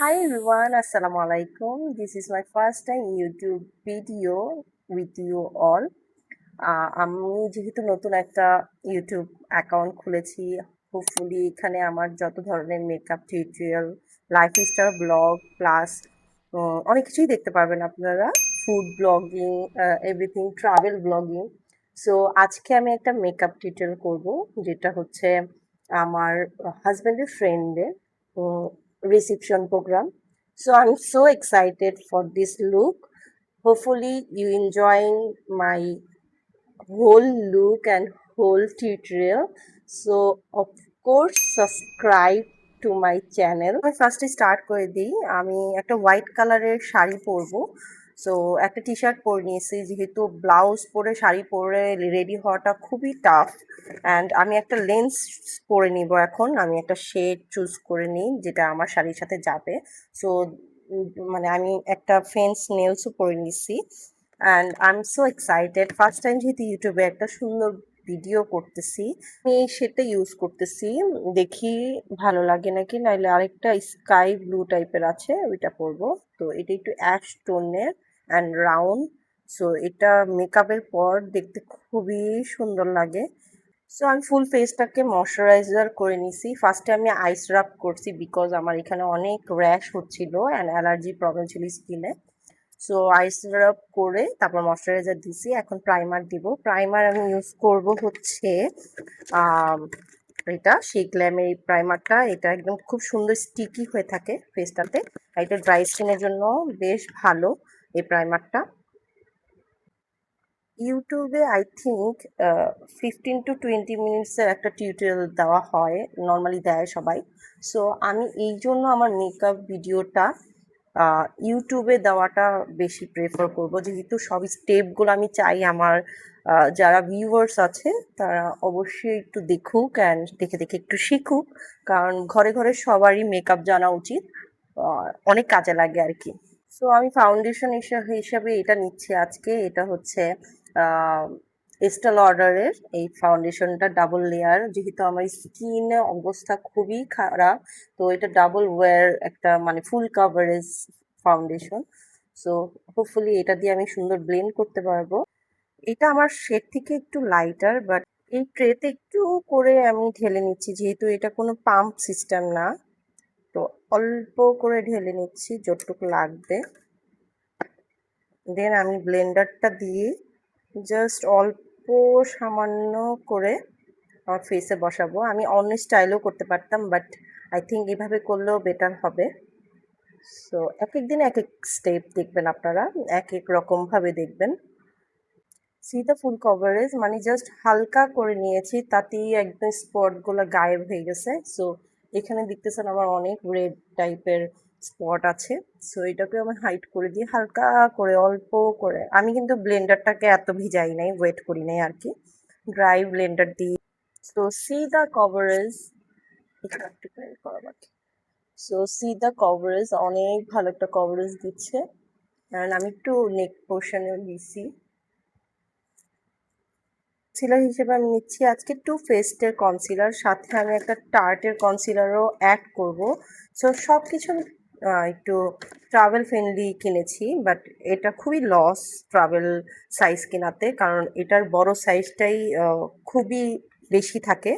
Hi everyone, Assalamu alaikum. This is my first time YouTube video with you all. আমি যেহেতু নতুন একটা YouTube account খুলেছি, hopefully এখানে আমার যত ধরনের makeup tutorial, lifestyle blog plus অনেক কিছুই দেখতে পারবেন আপনারা। Food blogging, everything, travel blogging. So আজকে আমি একটা মেকআপ টিউটোরিয়াল করব, যেটা হচ্ছে আমার হাজব্যান্ডের ফ্রেন্ডের reception program. So I'm so excited for this look. Hopefully you enjoying my whole look and whole tutorial. So of course subscribe to my channel. আমি ফার্স্টে স্টার্ট করে দিই। আমি একটা হোয়াইট কালারের শাড়ি পরবো। সো একটা টি শার্ট পরে নিয়েছি, যেহেতু ব্লাউজ পরে শাড়ি পরে রেডি হওয়াটা খুবই টাফ। অ্যান্ড আমি একটা লেন্স পরে নিব এখন। আমি একটা শেড চুজ করে নিই যেটা আমার শাড়ির সাথে যাবে। সো মানে আমি একটা ফেন্স নেলসও পরে নিচ্ছি। And I am so excited, first time যেহেতু ইউটিউবে একটা সুন্দর ভিডিও করতেছি। আমি সেটা ইউজ করতেছি, দেখি ভালো লাগে নাকি, নাইলে আরেকটা স্কাই ব্লু টাইপের আছে ওইটা পরবো। তো এটা একটু অ্যাশ টোনের অ্যান্ড রাউন্ড। সো এটা মেকআপের পর দেখতে খুবই সুন্দর লাগে। সো আমি ফুল ফেসটাকে ময়শ্চারাইজার করে নিছি। ফার্স্টে আমি আইস রাব করছি, বিকজ আমার এখানে অনেক র্যাশ হচ্ছিল অ্যান্ড অ্যালার্জি প্রবলেম ছিল স্কিনে। সো আইস রাব করে তারপর ময়শ্চারাইজার দিছি। এখন প্রাইমার দিব। প্রাইমার আমি ইউজ করব হচ্ছে এটা সেই গ্ল্যামের এই প্রাইমারটা। এটা একদম খুব সুন্দর স্টিকি হয়ে থাকে ফেসটাতে। এটা ড্রাই স্কিনের জন্য বেশ ভালো এই প্রাইমারটা। ইউটিউবে আই থিঙ্ক 15 to 20 মিনিটসের একটা টিউটোরিয়াল দেওয়া হয়, নর্মালি দেয় সবাই। সো আমি এই জন্য আমার মেকআপ ভিডিওটা ইউটিউবে দেওয়াটা বেশি প্রেফার করব, যেহেতু সব স্টেপগুলো আমি চাই আমার যারা ভিউয়ার্স আছে তারা অবশ্যই একটু দেখুক অ্যান্ড দেখে দেখে একটু শিখুক, কারণ ঘরে ঘরে সবারই মেকআপ জানা উচিত, অনেক কাজে লাগে আর কি। সো আমি ফাউন্ডেশন হিসাবে এটা নিচ্ছি আজকে। এটা হচ্ছে এস্টে লডারের এই ফাউন্ডেশনটা, ডাবল লেয়ার। যেহেতু আমার স্কিনের অবস্থা খুবই খারাপ, তো এটা ডাবল ওয়্যার একটা মানে full coverage foundation. So hopefully এটা দিয়ে আমি সুন্দর ব্লেন্ড করতে পারবো। এটা আমার শেড থেকে একটু লাইটার, বাট এই ট্রেতে একটু করে আমি ঢেলে নিচ্ছি, যেহেতু এটা কোনো পাম্প সিস্টেম না। তো অল্প করে ঢেলে নিচ্ছি যতটুকু লাগবে। দেন আমি ব্লেন্ডারটা দিয়ে জাস্ট অল্প সামান্য করে আমার ফেসে বসাবো। আমি অন্য স্টাইলও করতে পারতাম, বাট আই থিঙ্ক এভাবে করলেও বেটার হবে। সো এক এক দিন এক এক স্টেপ দেখবেন আপনারা, এক এক রকমভাবে দেখবেন। সি দ্য ফুল কভারেজ মানে জাস্ট হালকা করে নিয়েছি, তাতেই একদম স্পটগুলো গায়েব হয়ে গেছে। সো এখানে দেখতেছেন আমার অনেক রেড টাইপের স্পট আছে। সো এটাকে আমি হাইড করে দিয়ে হালকা করে অল্প করে, আমি কিন্তু ব্লেন্ডারটাকে এত ভিজাই নাই, ওয়েট করি নাই আর কি, ড্রাই ব্লেন্ডার দিয়ে। সো সি দ্য কভারেজ, একটু করা বাকি। সো সি দ্য কভারেজ, অনেক ভালো একটা কভারেজ দিচ্ছে। কারণ আমি একটু নেক পোর্শনে দিছি। কনসিলার হিসেবে আমি নিচ্ছি আজকে টু ফেস্টের কনসিলার, সাথে আমি একটা টার্টের কনসিলারও অ্যাড করব। সো সব কিছু একটু ট্রাভেল ফ্রেন্ডলি কিনেছি, বাট এটা খুবই লস ট্রাভেল সাইজ কেনাতে, কারণ এটার বড় সাইজটাই খুবই বেশি থাকে।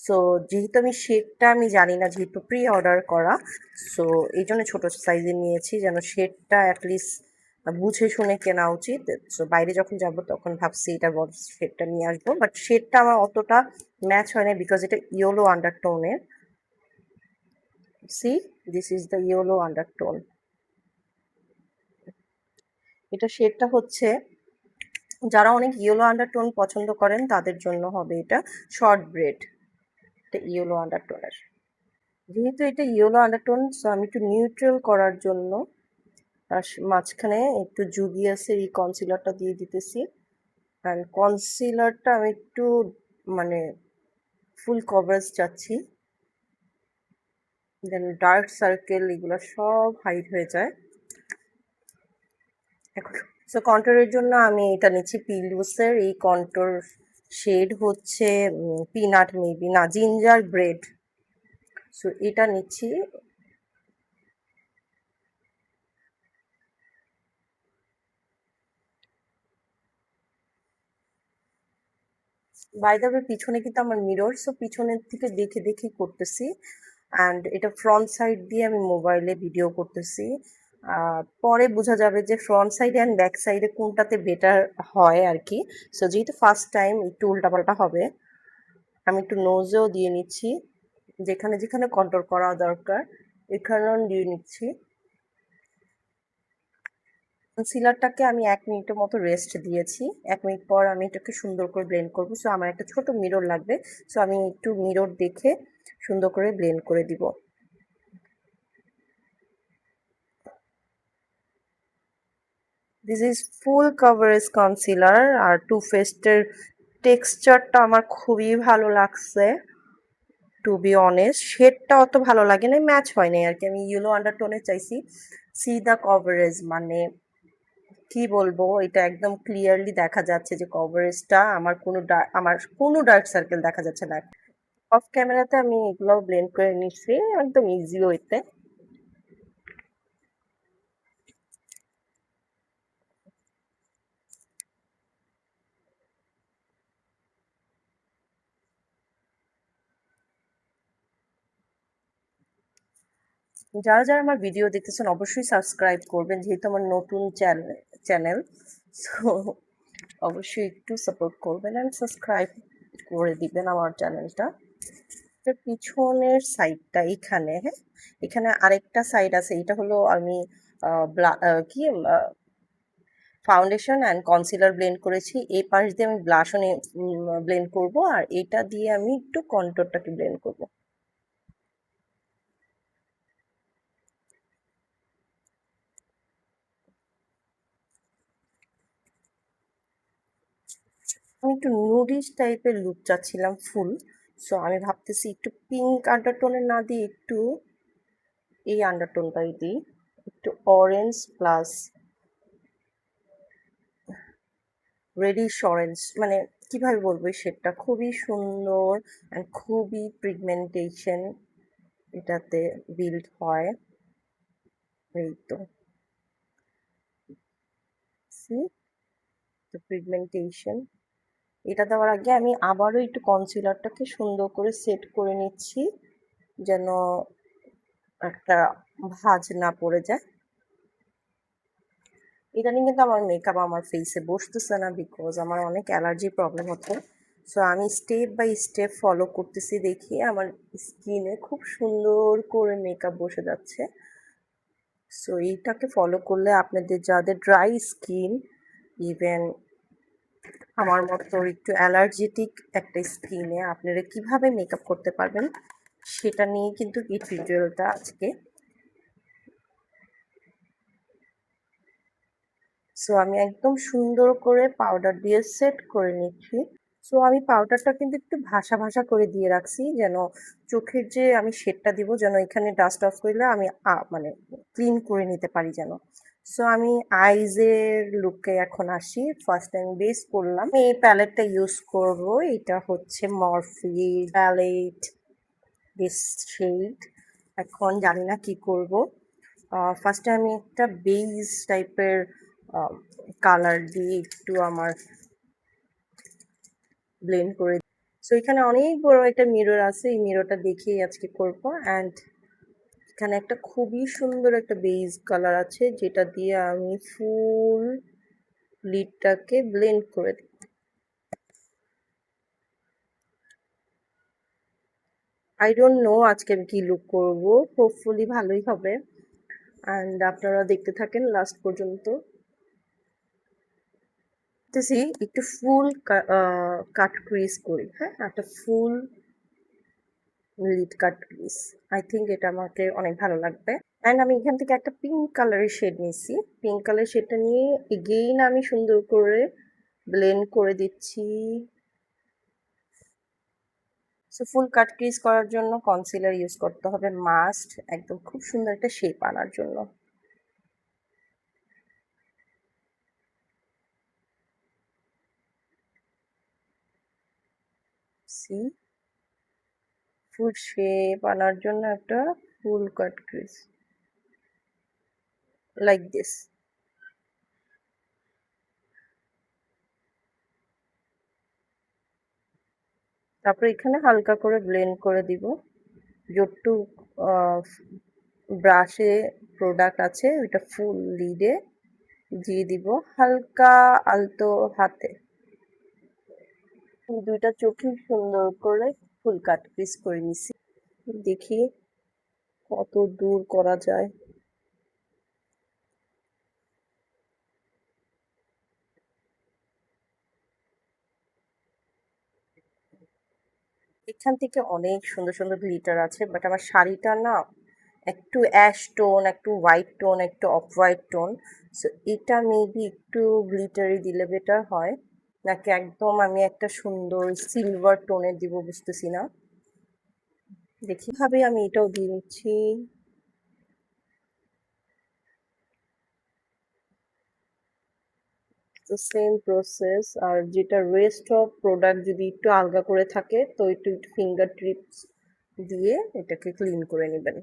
সো যেহেতু আমি শেডটা আমি জানি না, যেহেতু প্রি অর্ডার করা, সো এই জন্য ছোটো সাইজের নিয়েছি, যেন শেডটা অ্যাটলিস্ট বুঝে শুনে কেনা উচিত। সো বাইরে যখন যাব তখন ভাবছি এটার বড় শেডটা নিয়ে আসবো, বাট শেডটা আমার অতটা ম্যাচ হয় না, বিকজ এটা ইয়েলো আন্ডারটোনের। See, this is the yellow undertone. এটা শেডটা হচ্ছে, যারা অনেক ইয়েলো আন্ডারটোন পছন্দ করেন তাদের জন্য হবে এটা। শর্ট ব্রেড, এটা ইয়েলো আন্ডারটোনের। যেহেতু এটা ইয়েলো আন্ডারটোন, সো আমি একটু নিউট্রাল করার জন্য মাঝখানে একটু জুবিয়াসের এই কনসিলারটা দিয়ে দিতেছি। অ্যান্ড কনসিলারটা আমি একটু মানে ফুল কভারেজ চাচ্ছি, দেন ডার্ক সার্কেল এগুলো সব হাইড হয়ে যায় এখন। সো কন্ট্রোরের জন্য আমি এটা নিচ্ছি পিলুসের এই কন্ট্রোর শেড হচ্ছে পিনাট, মেবি না, জিঞ্জার ব্রেড। সো এটা নিচ্ছি। বাই দ্য ওয়ে পিছনে কিন্তু আমার মিরর, সো পিছনের থেকে দেখে দেখে করতেছি। অ্যান্ড এটা ফ্রন্ট সাইড দিয়ে আমি মোবাইলে ভিডিও করতেছি। পরে বোঝা যাবে যে ফ্রন্ট সাইডে অ্যান্ড ব্যাক সাইডে কোনটাতে বেটার হয় আর কি। সো যেহেতু ফার্স্ট টাইম একটু উল্টাপাল্টা হবে, আমি একটু নোজেও দিয়ে নিচ্ছি, যেখানে যেখানে কন্ট্রোল করা দরকার এখানেও দিয়ে নিচ্ছি। কনসিলারটাকে আমি 1 মিনিটের মতো রেস্ট দিয়েছি। 1 মিনিট পর আমি এটাকে সুন্দর করে ব্লেন্ড করব। সো আমার একটা ছোট মিরর লাগবে, সো আমি একটু মিরর দেখে সুন্দর করে ব্লেন্ড করে দিব। This is full coverage concealer. আর টু ফেস্টের টেক্সচারটা আমার খুবই ভালো লাগছে, টু বি অনেস্ট। শেডটা অত ভালো লাগে না, ম্যাচ হয় নাই আর কি। আমি ইয়েলো আন্ডারটোনে চাইছি। সি দ্য কভারেজ, মানে কি বলবো, এটা একদম ক্লিয়ারলি দেখা যাচ্ছে যে কভারেজটা আমার কোনো ডার্ক সার্কেল দেখা যাচ্ছে না। অফ ক্যামেরাতে আমি এগুলো ব্লেন্ড করে নিচ্ছি একদম ইজি ওয়েতে। যারা যারা আমার ভিডিও দেখতেছেন অবশ্যই সাবস্ক্রাইব করবেন, যেহেতু আমার নতুন চ্যানেল। সো অবশ্যই একটু সাপোর্ট করবেন অ্যান্ড সাবস্ক্রাইব করে দিবেন আমার চ্যানেলটা। পিছনের সাইডটা এখানে, হ্যাঁ, এখানে আরেকটা সাইড আছে। এটা হলো আমি কি ফাউন্ডেশন অ্যান্ড কনসিলার ব্লেন্ড করেছি। এই পাশ দিয়ে আমি ব্লাশও ব্লেন্ড করব, আর এটা দিয়ে আমি একটু কন্ট্রোরটাকে ব্লেন্ড করব। আমি একটু নুডিশ টাইপের লুক চাচ্ছিলাম ফুল। সো আমি ভাবতেছি একটু পিঙ্ক আন্ডারটোনে না দিয়ে একটু এই আন্ডারটোনটাই দিই, একটু অরেঞ্জ প্লাস রেডিশ অরেঞ্জ। মানে কিভাবে বলবো, এই শেডটা খুবই সুন্দর অ্যান্ড খুবই পিগমেন্টেশন এটাতে বিল্ড হয়। এই তো সি দ্য পিগমেন্টেশন। এটা দেওয়ার আগে আমি আবারও একটু কনসিলারটাকে সুন্দর করে সেট করে নিচ্ছি, যেন একটা ভাঁজ না পড়ে যায়। ইদানিং কিন্তু আমার মেকআপ আমার ফেসে বসতেছে না, বিকজ আমার অনেক অ্যালার্জি প্রবলেম হচ্ছে। সো আমি স্টেপ বাই স্টেপ ফলো করতেছি, দেখি আমার স্কিনে খুব সুন্দর করে মেকআপ বসে যাচ্ছে। সো এইটাকে ফলো করলে আপনাদের যাদের ড্রাই স্কিন, ইভেন আমার মতো একটু অ্যালার্জেটিক একটা স্কিনে আপনারা কিভাবে মেকআপ করতে পারবেন সেটা নিয়ে কিন্তু এই টিউটোরিয়ালটা আজকে। সো আমি একদম সুন্দর করে পাউডার দিয়ে সেট করে নিচ্ছি। সো আমি পাউডারটা কিন্তু একটু ভাসা ভাসা করে দিয়ে রাখছি, যেন চোখের যে আমি শেডটা দিব যেন এখানে ডাস্ট অফ করলে আমি মানে ক্লিন করে নিতে পারি যেন। সো আমি আইজের লুকে এখন আসি। ফার্স্ট টাইম বেস করলাম, এই প্যালেটটা ইউজ করব। এটা হচ্ছে মরফি প্যালেট, দিস শেড। এখন জানি না কি করব। ফার্স্টে আমি একটা বেজ টাইপের কালার দিয়ে একটু আমার ব্লেন্ড করে। সো এখানে অনেক বড় একটা মিরর আছে, এই মিররটা দেখেই আজকে করব। অ্যান্ড এখানে একটা খুবই সুন্দর একটা বেজ কালার আছে, যেটা দিয়ে আমি ফুল লিডটাকে ব্লেন্ড করে দিই। আই ডোন্ট নো আজকে আমি কি লুক করবো, হোপফুলি ভালোই হবে। অ্যান্ড আপনারা দেখতে থাকেন লাস্ট পর্যন্ত। দেখতেছি একটু ফুল কাট ক্রিজ করি, হ্যাঁ, একটা full lid cut crease. I think এটা আমাকে অনেক ভালো লাগবে। অ্যান্ড আমি এখান থেকে একটা পিঙ্ক কালারের শেড নিয়েছি। পিঙ্ক কালার শেডটা নিয়ে এগেইন আমি সুন্দর করে ব্লেন্ড করে দিচ্ছি। সো ফুল কাট ক্রিজ করার জন্য কনসিলার ইউজ করতে হবে মাস্ট, একদম খুব সুন্দর একটা শেপ আনার জন্য। সি ফুল শেপ আনার জন্য একটা ফুল কাট ক্রিজ লাইক দিস। তারপর এখানে হালকা করে ব্লেন্ড করে দিব। যতটুক ব্রাশে প্রোডাক্ট আছে ওইটা ফুল লিডে দিয়ে দিব হালকা আলতো হাতে। দুইটা চোখই সুন্দর করে ফুল কাট পিস করে নিছি। দেখি কত দূর করা যায়। এখান থেকে অনেক সুন্দর সুন্দর গ্লিটার আছে, বাট আমার শাড়িটা না একটু অ্যাশ টোন, একটু হোয়াইট টোন, একটু অফ হোয়াইট টোন। সো এটা মেবি একটু গ্লিটারি দিলে বেটার হয়, নাকি একদম আমি একটা সুন্দর সিলভার টোনের দিব বুঝতেছি না। দেখি ভাবে আমি এটাও দিয়ে নিচ্ছি। তো সেম প্রসেস। আর যেটা রেস্ট অফ প্রোডাক্ট যদি একটু আলগা করে থাকে তো একটু ফিঙ্গার টিপস দিয়ে এটাকে ক্লিন করে নেবেন।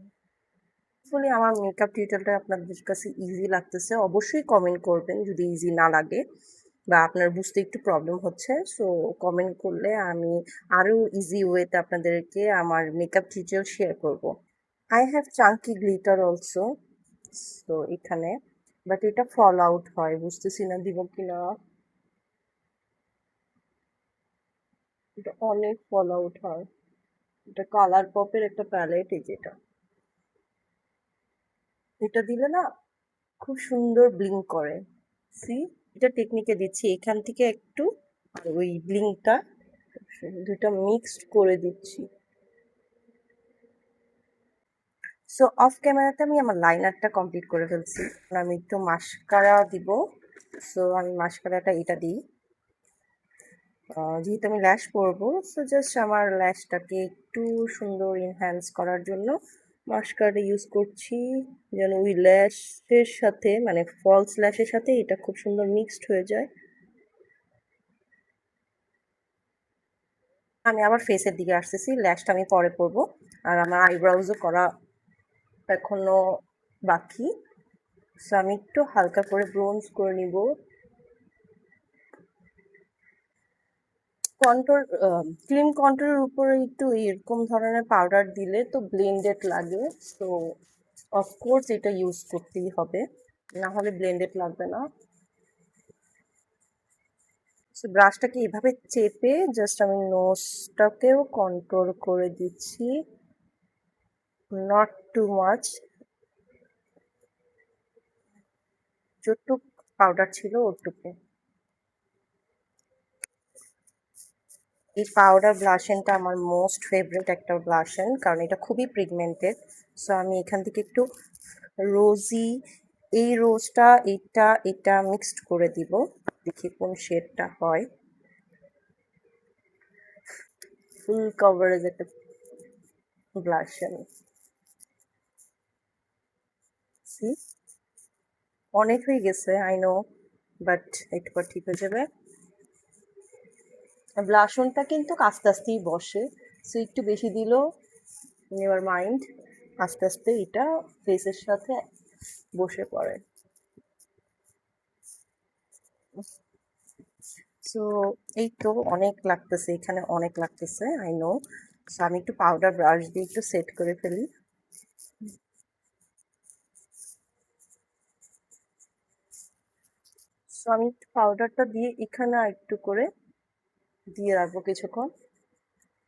আসলে আমার মেকআপ টিউটোরিয়ালটা আপনাদের কাছে ইজি লাগতেছে, অবশ্যই কমেন্ট করবেন যদি ইজি না লাগে বা আপনার বুঝতে একটু প্রবলেম হচ্ছে। সো কমেন্ট করলে আমি আরও ইজি ওয়েতে আপনাদেরকে আমার মেকআপ টিউটোরিয়াল শেয়ার করব। I have Chunky glitter also, তো এখানে বাট এটা ফল আউট হয়, বুঝতেছি না দিব কিনা। এটা অনেক ফল আউট হয়। এটা কালার পপের একটা প্যালেট, এই যেটা, এটা দিলে না খুব সুন্দর ব্লিঙ্ক করে। সি, এটা টেকনিকে দিচ্ছি এখান থেকে একটু, আর ওই ব্লিঙ্কটা দুটা মিক্সড করে দিচ্ছি। সো অফ ক্যামেরাতে আমি আমার লাইনারটা কমপ্লিট করে ফেলছি। আমি একটু মাস্কারা দিব। সো আমি মাস্কারাটা এটা দিই। যেহেতু আমি ল্যাশ পরবো, সো জাস্ট আমার ল্যাশটাকে একটু সুন্দর এনহ্যান্স করার জন্য মাস্কারা ইউজ করছি, যেন ওই ল্যাশের সাথে মানে ফলস ল্যাশের সাথে এটা খুব সুন্দর মিক্সড হয়ে যায়। আমি আবার ফেসের দিকে আসতেছি, ল্যাশটা আমি পরে পরবো। আর আমার আইব্রাউজও করা এখনো বাকি। সো আমি একটু হালকা করে ব্রোঞ্জ করে নিব। কন্ট্রোল, ক্রিম কন্ট্রোলের উপরে একটু এরকম ধরনের পাউডার দিলে তো ব্লেন্ডেড লাগে। সো অফকোর্স এটা ইউজ করতেই হবে, না হলে ব্লেন্ডেড লাগবে না। সো ব্রাশটাকে এভাবে চেপে জাস্ট আমি নোজটাকেও কন্ট্রোল করে দিচ্ছি, নট টু মাচ। যতটুক পাউডার ছিল ওটুকু। এই পাউডার ব্লাশেনটা আমার মোস্ট ফেভারিট একটা ব্লাশেন, কারণ এটা খুবই পিগমেন্টেড। সো আমি এখান থেকে একটু রোজি, এই রোজটা এটা এটা মিক্সড করে দিব, দেখি কোন শেডটা হয়। ফুল কভারেজ একটা ব্লাশেন। সি, অনেক হয়ে গেছে আই নো, বাট একটু পর ঠিক হয়ে যাবে। ব্লাশনটা কিন্তু আস্তে আস্তেই বসে, সো একটু বেশি দিলেও নেভার মাইন্ড, আস্তে আস্তে এটা ফেসের সাথে বসে পড়ে। সো এই তো অনেক লাগতেছে, এখানে অনেক লাগতেছে আই নো। সো আমি একটু পাউডার ব্রাশ দিয়ে একটু সেট করে ফেলি। সো আমি একটু পাউডারটা দিয়ে এখানে একটু করে দিয়ে রাখবো কিছুক্ষণ।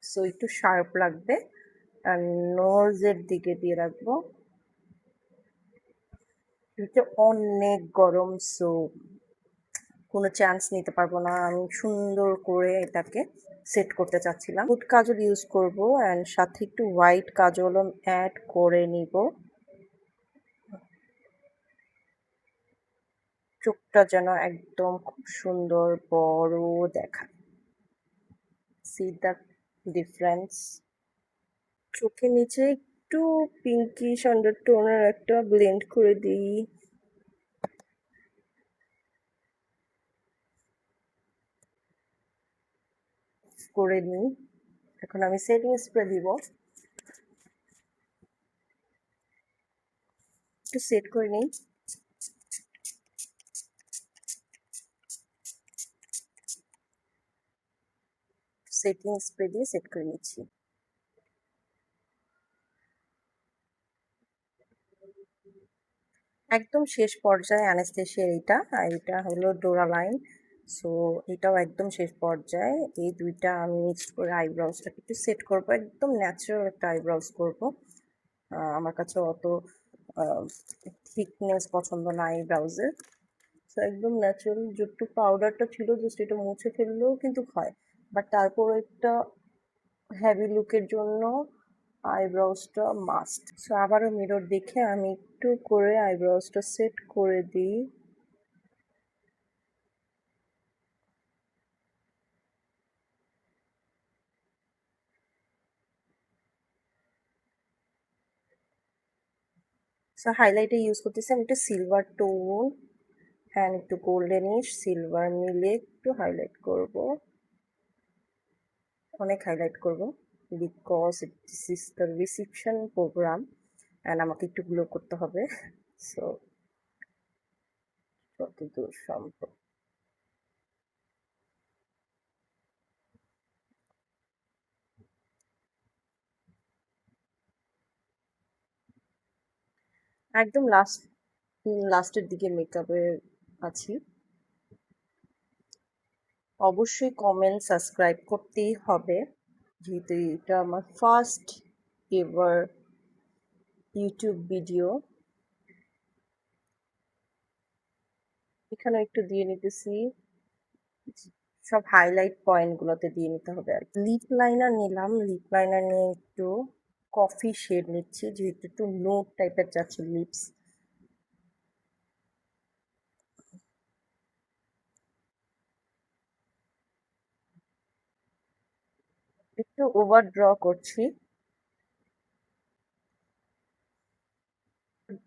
সো একটু শার্প লাগবে। আর নোজের দিকে দিয়ে রাখবো। এটা অনেক গরম, সো কোনো চান্স নিতে পারবো না। আমি সুন্দর করে এটাকে সেট করতে চাচ্ছিলাম। ফুড কাজল ইউজ করব অ্যান্ড সাথে একটু হোয়াইট কাজলও অ্যাড করে নিব, চোখটা যেন একদম খুব সুন্দর বড় দেখায়। C the difference. চোখের নিচে একটু পিঙ্কিশ আন্ডারটোনের একটা ব্লেন্ড করে দিই। করে নিই। এখন আমি সেটিং স্প্রে দিব, একটু সেট করে নিই। সেটিং স্প্রে দিয়ে সেট করে নিচ্ছি। একদম শেষ পর্যায়ে অ্যানেস্থেশিয়ার এটা হলো ডোরালাইন। সো এটাও একদম শেষ পর্যায়ে। এই দুইটা আমি মিক্সড করে আইব্রাউজটাকে একটু সেট করবো, একদম ন্যাচারাল একটা আইব্রাউজ করবো। আমার কাছে অত থিকনেস পছন্দ না আইব্রাউজের। সো একদম ন্যাচারাল, যেটুকু পাউডারটা ছিল জাস্ট এটা মুছে ফেললেও কিন্তু হয়, বাট তারপর একটা হেভি লুকের জন্য আইব্রাউজটা মাস্ট। সো আবারও মিরর দেখে আমি একটু করে আইব্রাউজটা সেট করে দিই। সো হাইলাইটে ইউজ করতেছি আমি একটু সিলভার টোন অ্যান্ড একটু গোল্ডেনিশ সিলভার মিলে একটু হাইলাইট করব, অনেক হাইলাইট করব, because this is the reception program and আমাকে একটু গ্লো করতে হবে। সো যতদূর সম্ভব। একদম লাস্টের দিকে মেকআপের আছি। অবশ্যই কমেন্ট সাবস্ক্রাইব করতেই হবে, যেহেতু এটা আমার ফার্স্ট এভার ইউটিউব ভিডিও। এখানে একটু দিয়ে নিতেছি, সব হাইলাইট পয়েন্টগুলোতে দিয়ে নিতে হবে আর লিপ লাইনার নিলাম। লিপ লাইনার নিয়ে একটু কফি শেড নিচ্ছি, যেহেতু একটু নোট টাইপের যাচ্ছে লিপস। একটু ওভার ড্র করছি,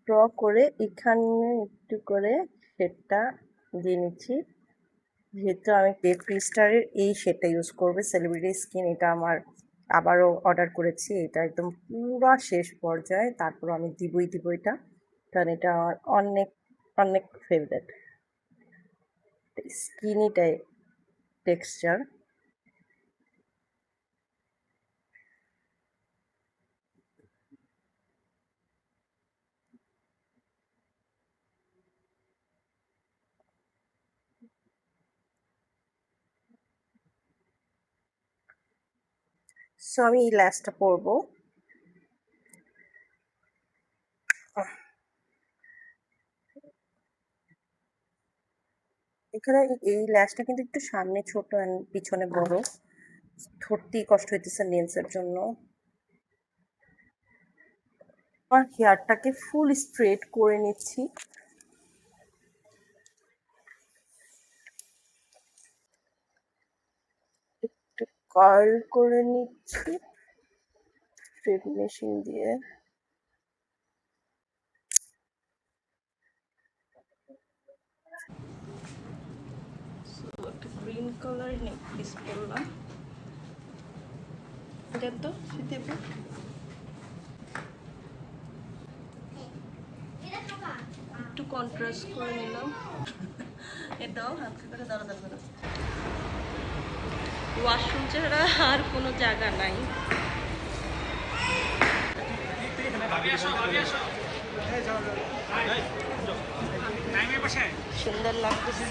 ড্র করে এখানে একটু করে শেডটা দিয়ে নিচ্ছি। যেহেতু আমি ক্রিস্টারের এই শেডটা ইউজ করবো, সেলিব্রিটি স্কিন, এটা আমার আবারও অর্ডার করেছি। এটা একদম পুরো শেষ পর্যায়ে, তারপর আমি দিবই এটা, কারণ এটা আমার অনেক অনেক ফেভারেট স্কিনি টেক্সচার। সো আমি এই ল্যাশটা পরবো। এখানে এই ল্যাশটা কিন্তু একটু সামনে ছোট আর পিছনে বড়, ধরতেই কষ্ট হইতেছে নেলসের জন্য। আমার হেয়ারটাকে ফুল স্ট্রেট করে নিচ্ছি। একটু কার্ল করে নিচ্ছি স্ট্রেট মেশিন দিয়ে। একটা গ্রিন কালার নেক পিস করলাম, এটা তো দেব। একটু কন্ট্রাস্ট করে নিলাম। এটাও হালকা করে দাঁড়া দাঁড়া। ওয়াশরুম ছাড়া আর কোনো জায়গা নাই। সুন্দর লাগতেছে।